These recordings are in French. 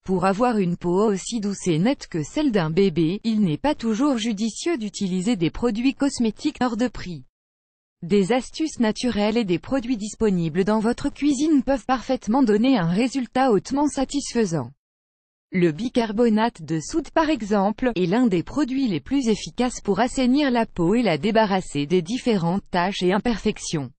Pour avoir une peau aussi douce et nette que celle d'un bébé, il n'est pas toujours judicieux d'utiliser des produits cosmétiques hors de prix. Des astuces naturelles et des produits disponibles dans votre cuisine peuvent parfaitement donner un résultat hautement satisfaisant. Le bicarbonate de soude par exemple, est l'un des produits les plus efficaces pour assainir la peau et la débarrasser des différentes taches et imperfections.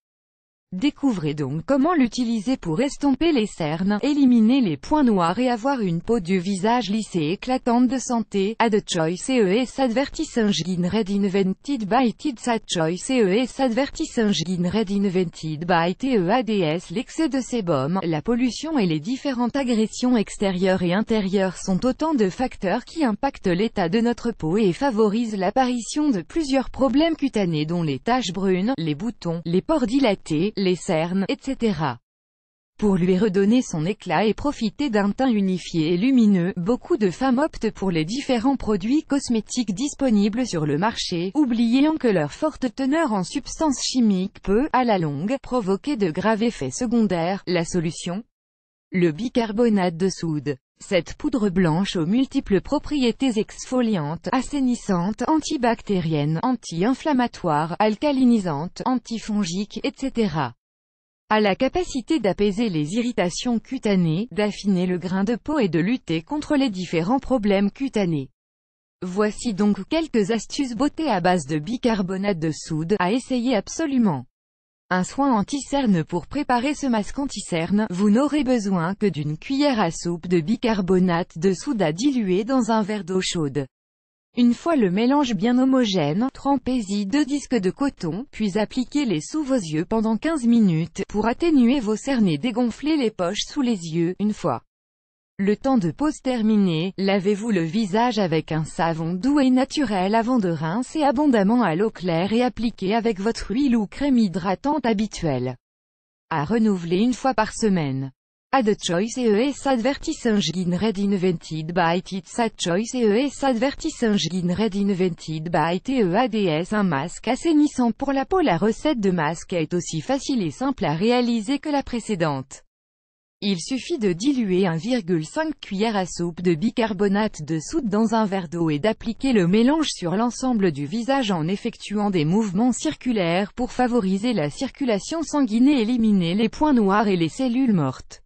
Découvrez donc comment l'utiliser pour estomper les cernes, éliminer les points noirs et avoir une peau du visage lisse et éclatante de santé. Add choice ES advertising red invented by TEADS choice ES advertising red invented by TEADS. L'excès de sébum, la pollution et les différentes agressions extérieures et intérieures sont autant de facteurs qui impactent l'état de notre peau et favorisent l'apparition de plusieurs problèmes cutanés dont les taches brunes, les boutons, les pores dilatés, les cernes, etc. Pour lui redonner son éclat et profiter d'un teint unifié et lumineux, beaucoup de femmes optent pour les différents produits cosmétiques disponibles sur le marché, oubliant que leur forte teneur en substances chimiques peut, à la longue, provoquer de graves effets secondaires. La solution ? Le bicarbonate de soude. Cette poudre blanche aux multiples propriétés exfoliantes, assainissantes, antibactériennes, anti-inflammatoires, alcalinisantes, antifongiques, etc. a la capacité d'apaiser les irritations cutanées, d'affiner le grain de peau et de lutter contre les différents problèmes cutanés. Voici donc quelques astuces beauté à base de bicarbonate de soude, à essayer absolument. Un soin anti-cerne. Pour préparer ce masque anti-cerne, vous n'aurez besoin que d'une cuillère à soupe de bicarbonate de soude à diluer dans un verre d'eau chaude. Une fois le mélange bien homogène, trempez-y 2 disques de coton, puis appliquez-les sous vos yeux pendant 15 minutes, pour atténuer vos cernes et dégonfler les poches sous les yeux. Une fois le temps de pause terminé, lavez-vous le visage avec un savon doux et naturel avant de rincer abondamment à l'eau claire et appliquer avec votre huile ou crème hydratante habituelle. À renouveler une fois par semaine. Add choice ES advertising red invented by TEADS choice ES advertising red invented by TEADS. Un masque assainissant pour la peau. La recette de masque est aussi facile et simple à réaliser que la précédente. Il suffit de diluer 1,5 cuillère à soupe de bicarbonate de soude dans un verre d'eau et d'appliquer le mélange sur l'ensemble du visage en effectuant des mouvements circulaires pour favoriser la circulation sanguine et éliminer les points noirs et les cellules mortes.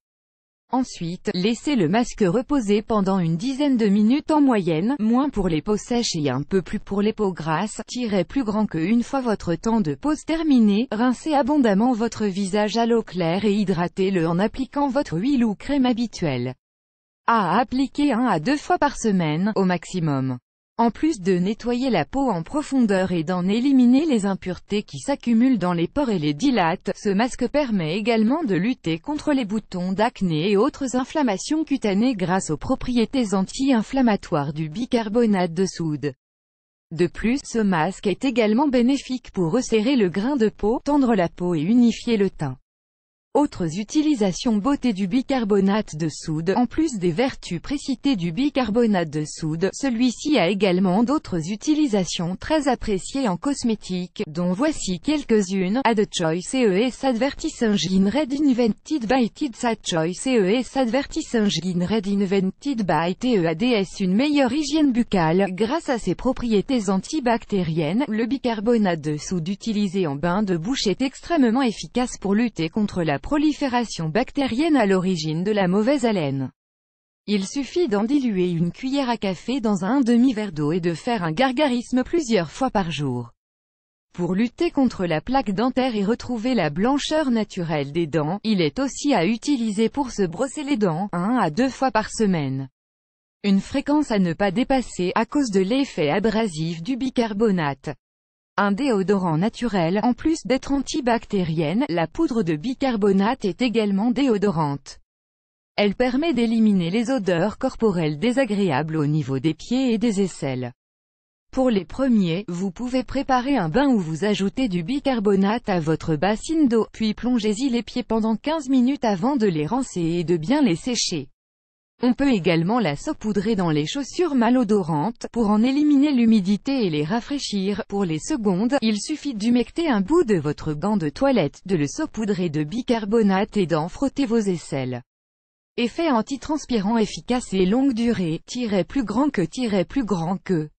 Ensuite, laissez le masque reposer pendant une dizaine de minutes en moyenne, moins pour les peaux sèches et un peu plus pour les peaux grasses, plus grand que. Une fois votre temps de pause terminé, rincez abondamment votre visage à l'eau claire et hydratez-le en appliquant votre huile ou crème habituelle. À appliquer 1 à 2 fois par semaine, au maximum. En plus de nettoyer la peau en profondeur et d'en éliminer les impuretés qui s'accumulent dans les pores et les dilatent, ce masque permet également de lutter contre les boutons d'acné et autres inflammations cutanées grâce aux propriétés anti-inflammatoires du bicarbonate de soude. De plus, ce masque est également bénéfique pour resserrer le grain de peau, tendre la peau et unifier le teint. Autres utilisations beauté du bicarbonate de soude. En plus des vertus précitées du bicarbonate de soude, celui-ci a également d'autres utilisations très appréciées en cosmétique, dont voici quelques-unes. Add choice ES advertising red invented by TEADS choice ES advertising red invented by TEADS. Une meilleure hygiène buccale, grâce à ses propriétés antibactériennes. Le bicarbonate de soude utilisé en bain de bouche est extrêmement efficace pour lutter contre la prolifération bactérienne à l'origine de la mauvaise haleine. Il suffit d'en diluer une cuillère à café dans un demi-verre d'eau et de faire un gargarisme plusieurs fois par jour. Pour lutter contre la plaque dentaire et retrouver la blancheur naturelle des dents, il est aussi à utiliser pour se brosser les dents, 1 à 2 fois par semaine. Une fréquence à ne pas dépasser, à cause de l'effet abrasif du bicarbonate. Un déodorant naturel. En plus d'être antibactérienne, la poudre de bicarbonate est également déodorante. Elle permet d'éliminer les odeurs corporelles désagréables au niveau des pieds et des aisselles. Pour les premiers, vous pouvez préparer un bain où vous ajoutez du bicarbonate à votre bassine d'eau, puis plongez-y les pieds pendant 15 minutes avant de les rincer et de bien les sécher. On peut également la saupoudrer dans les chaussures malodorantes, pour en éliminer l'humidité et les rafraîchir. Pour les secondes, il suffit d'humecter un bout de votre gant de toilette, de le saupoudrer de bicarbonate et d'en frotter vos aisselles. Effet antitranspirant efficace et longue durée, plus grand que, plus grand que.